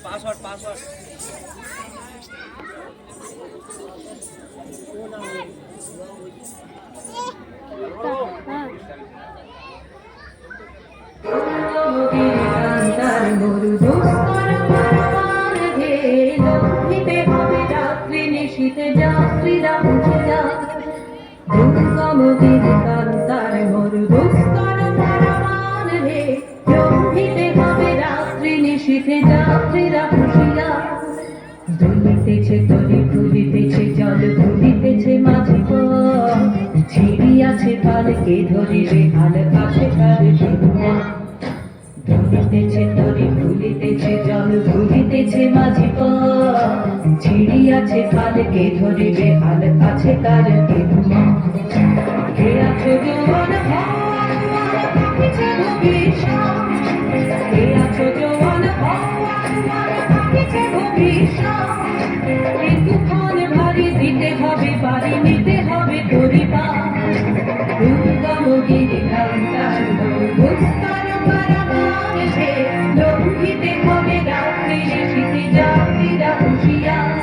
password password নিশীতে যাত্রীরা উঠিয়া দুর্গমগির কান্তার মরু দুস্তর পরমান হে লঙ্ঘিতে হবে রাত্রি নিশীতে যাত্রীরা উঠিয়া দুলিতেছে তরি ফুলিতেছে জল ফুলিতেছে মাঝি পথ ছিড়িয়াছে পালকে ধরিবে হাল কাছে কালে দুলিতেছে তরি ফুলিতেছে জল ফুলিতেছে মাঝি পথ ছিড়িয়াছে পালকে ধরিবে হাল কাছে কালে কে আছো জোয়ান কে আছো জোয়ান তুফান ভারী দিতে হবে বাড়ি নিতে হবে পরিবার দুর্গমগিরি কান্তার দুস্তর পরমান হে লঙ্ঘিতে হবে রাত্রি নিশীতে যাত্রীরা হুঁশিয়ার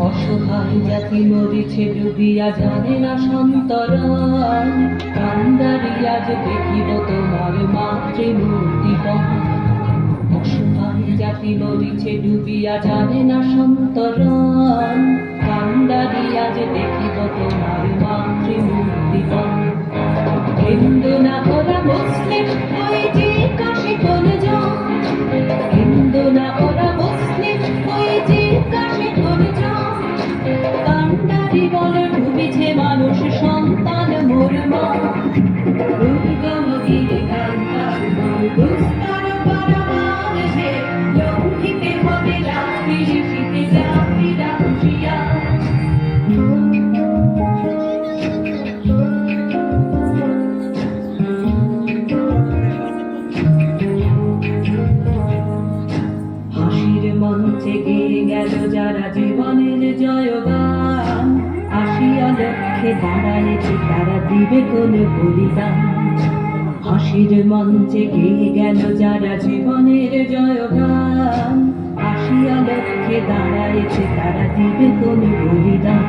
অসহায় জাতি মরিছে ডুবিয়া জানে না সন্তরণ কান্দারি আজ দেখিব তোমার মাতৃমূর্তিপণ অসহায় জাতি মরিছে ডুবিয়া জানে না সন্তরণ কান্দারি আজ দেখিব তোমার মাতৃমূর্তিপণ হিন্দু না ওরা মুসলিম ওই যে কাশি কোন জন হিন্দু না ওরা মুসলিম ওই যে কাশি কোন জন কান্ডারি বলে ডুবিছে মানুষ সন্তান মরমা দুর্গমগিরি কান্তার দুস্তর পরমান হে লঙ্ঘিতে হবে রাত্রি নিশীতে যাত্রীরা হুঁশিয়ার মঞ্চে গেয়ে গেল যারা জীবনের জয়গান আসিয়া লক্ষ্যে দাঁড়ায়েছে তারা দিবে কোন বলিদান হাসির মঞ্চে গেয়ে গেল যারা জীবনের জয়গান আসিয়া লক্ষ্যে দাঁড়ায়েছে তারা দিবে কোন বলিদান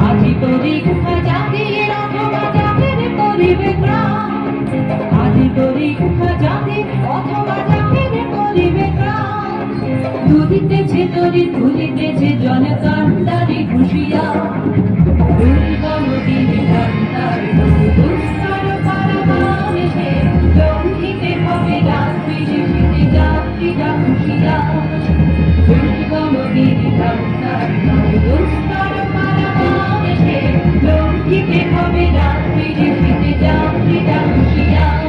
আজি পরীক্ষা জাতির অথবা জাতির করিবে গ্রাম আজি পরীক্ষা জাতির অথবা জাতির করিবে গ্রাম দুলিতেছে তরি ফুলিতেছে জন কান্ডারি হুঁশিয়ার দুর্গমগিরি কান্তার দুস্তর পরমান হে লঙ্ঘিতে হবে রাত্রি নিশীতে যাত্রীরা হুঁশিয়ার দুর্গমগিরি কান্তার দুস্তর পরমান হে লঙ্ঘিতে হবে রাত্রি নিশীতে যাত্রীরা হুঁশিয়ার